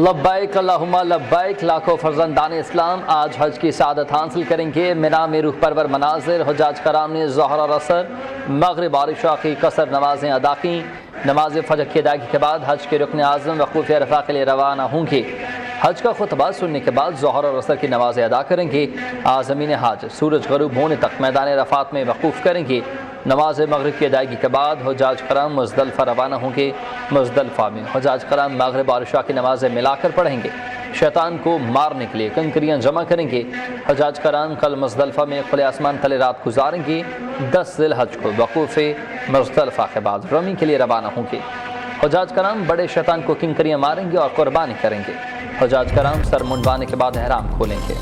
लब्बैक अल्लाहुम्मा लब्बैक। लाखों फर्जंदान इस्लाम आज हज की सआदत हासिल करेंगे। मिना में रूह परवर मनाजिर हुज्जाज कराम ने ज़ोहर और असर, मगरिब और इशा की कसर नमाजें अदा की। नमाज फजर की अदायगी के बाद हज के रुकन आज़म वक़ूफ़ अरफ़ा के लिए रवाना होंगे। हज का खुतबा सुनने के बाद ज़ोहर और असर की नमाज़ें अदा करेंगे। आज़मीन हज सूरज गरूब होने तक मैदान अरफ़ात में वक़ूफ़ करेंगे। नमाज मगरिब की अदायगी के बाद हुज्जाज कराम मुज़दलिफ़ा रवाना होंगे। मुज़दलिफ़ा में हुज्जाज कराम मगरिब और इशा की नमाज़ें मिलाकर पढ़ेंगे। शैतान को मारने के लिए कंकरियाँ जमा करेंगे। हुज्जाज कराम कल मुज़दलिफ़ा में खुले आसमान तले रात गुजारेंगे। 10 ज़िलहज को वक़ूफ़ मुज़दलिफ़ा के बाद रमी के लिए रवाना होंगे। हुज्जाज कराम बड़े शैतान को किंकरियाँ मारेंगे और कुर्बानी करेंगे। हुज्जाज कराम सर मुंडवाने के बाद एहराम खोलेंगे।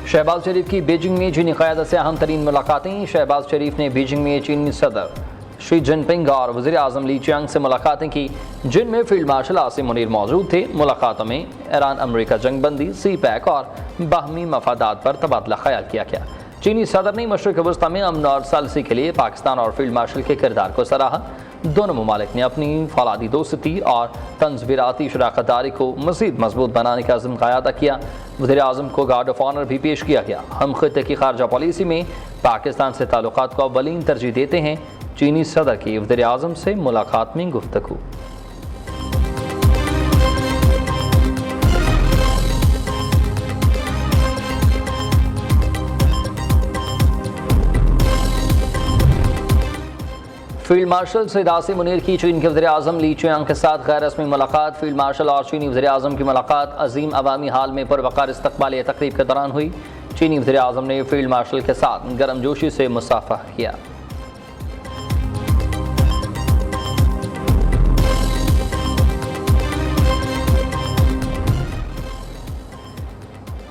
शहबाज शरीफ की बीजिंग में चीनी क़यादत से अहम तरीन मुलाकातें। शहबाज शरीफ ने बीजिंग में चीनी सदर शी जिनपिंग और वज़ीर आज़म ली चियांग से मुलाकातें की, जिनमें फील्ड मार्शल आसिम मुनीर मौजूद थे। मुलाकातों में ईरान अमरीका जंगबंदी, सी पैक और बाहमी मफादात पर तबादला ख्याल किया गया। चीनी सदर ने मशरिक़ वस्ता में अमन और सालसी के लिए पाकिस्तान और फील्ड मार्शल के किरदार को सराहा। दोनों ममालिक ने अपनी फौलादी दोस्ती और तंज़वीराती शराकतदारी को मज़ीद मजबूत बनाने का अज़्म क़यादा किया। वज़ीर आज़म को गार्ड ऑफ ऑनर भी पेश किया गया। हम ख़ित्ते की ख़ारजा पॉलिसी में पाकिस्तान से ताल्लुकात को अव्वलीन तरजीह देते हैं। चीनी सदर की वज़ीर आज़म से मुलाकात में गुफ्तगू। फील्ड मार्शल सैयद आसिम मुनीर की चीन के वज़ीर आज़म ली चियांग के साथ गैर रस्मी मुलाकात। फील्ड मार्शल और चीनी वज़ीर आज़म की मुलाकात अजीम अवामी हाल में पुरवकार इस्तक़बाली तकरीब के दौरान हुई। चीनी वज़ीर आज़म ने फील्ड मार्शल के साथ गर्मजोशी से मुसाफ़ा किया।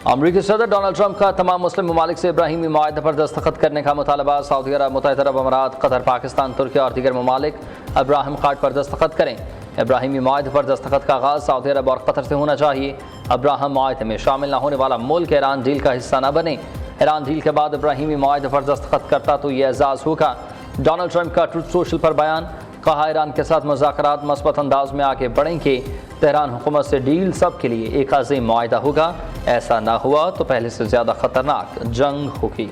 अमरीकी सदर डोनाल्ड ट्रंप का तमाम मुस्लिम ममालिक से इब्राहिमी मुआहदे पर दस्तखत करने का मुतालबा। सऊदी अरब, मुत्तहिदा अरब अमारात, कतर, पाकिस्तान, तुर्की और दीगर ममालिक इब्राहिम कार्ड पर दस्तखत करें। इब्राहिमी मुआहदे पर दस्तखत का आगाज़ सऊदी अरब और कतर से होना चाहिए। इब्राहिम मुआहदे में शामिल न होने वाला मुल्क ईरान डील का हिस्सा न बने। ईरान डील के बाद इब्राहिमी मुआहदे पर दस्तखत करता तो यह एजाज़ होगा। डोनाल्ड ट्रंप का ट्रूथ सोशल पर बयान। कहा, ईरान के साथ मुज़ाकरात मस्बत अंदाज में आगे बढ़ेंगे। तेहरान हुकूमत से डील सब के लिए एक अज़ीम मुआहदा होगा। ऐसा ना हुआ तो पहले से ज़्यादा ख़तरनाक जंग होगी।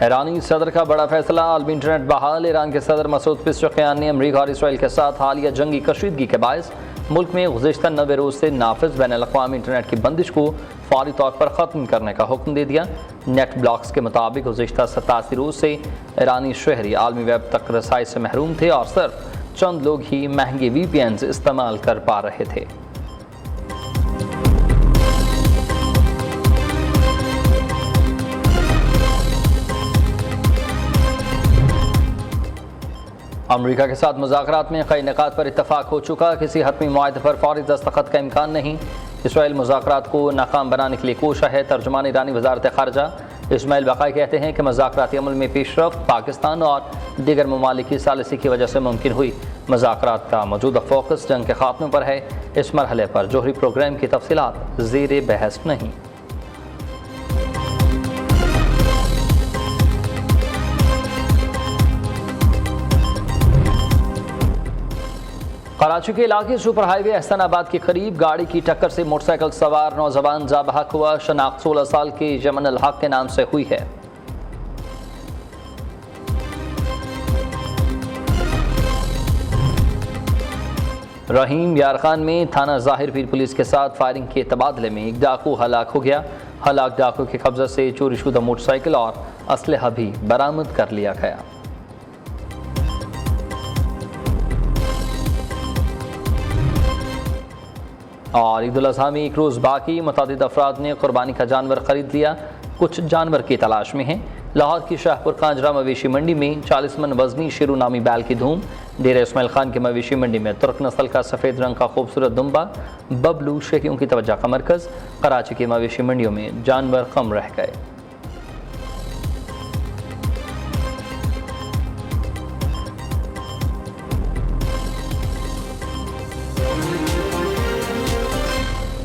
ईरानी सदर का बड़ा फैसला, आलमी इंटरनेट बहाल। ईरान के सदर मसूद पेज़ेश्कियान ने अमरीका और इसराइल के साथ हालिया जंगी कशीदगी के बायस मुल्क में गुज़िश्ता 90 रोज़ से नाफिज बैनुल-अक़वामी इंटरनेट की बंदिश को फौरी तौर पर ख़त्म करने का हुक्म दे दिया। नेट ब्लॉक्स के मुताबिक गुज़िश्ता 87 रोज़ से ईरानी शहरी आलमी वेब तक रसाई से महरूम थे और सिर्फ चंद लोग ही महंगे VPNs इस्तेमाल कर पा रहे थे। अमरीका के साथ मुज़ाकरात में कई निकात पर इत्तफाक हो चुका। किसी हतमी मुआहदे पर फौरी दस्तखत का इम्कान नहीं। इसराइल मुज़ाकरात को नाकाम बनाने के लिए कोशा है। तर्जुमान ईरानी वज़ारत ख़ारजा इस्माइल बक़ाई कहते हैं कि मुज़ाकराती अमल में पेशरफ़्त पाकिस्तान और दीगर ममालिक की सालिसी की वजह से मुमकिन हुई। मुज़ाकरात का मौजूदा फोकस जंग के खात्मे पर है। इस मरहले पर जोहरी प्रोग्राम की तफसीलात ज़ेर बहस नहीं। कराची के इलाके सुपर हाईवे एहसनाबाद के करीब गाड़ी की टक्कर से मोटरसाइकिल सवार नौजवान जाँ बहक हुआ। शनाख्त 16 साल के यमन अल हक के नाम से हुई है। रहीम यार खान में थाना ज़ाहिर पीर पुलिस के साथ फायरिंग के तबादले में एक डाकू हलाक हो गया। हलाक डाकू के कब्जे से चोरीशुदा मोटरसाइकिल और असलहा भी बरामद कर लिया गया। और ईद उल अज़हा में एक रोज़ बाकी, मुतअद्दिद अफराद ने कुर्बानी का जानवर ख़रीद लिया। कुछ जानवर की तलाश में हैं। लाहौर की शाहपुर कांजरा मवेशी मंडी में 40 मन वजनी शेरू नामी बैल की धूम। डेरा इस्माइल खान की मवेशी मंडी में तुर्क नस्ल का सफ़ेद रंग का खूबसूरत दुम्बा बबलू शहरियों की तवज्जो का मरकज़। कराची की मवेशी मंडियों में जानवर कम रह गए।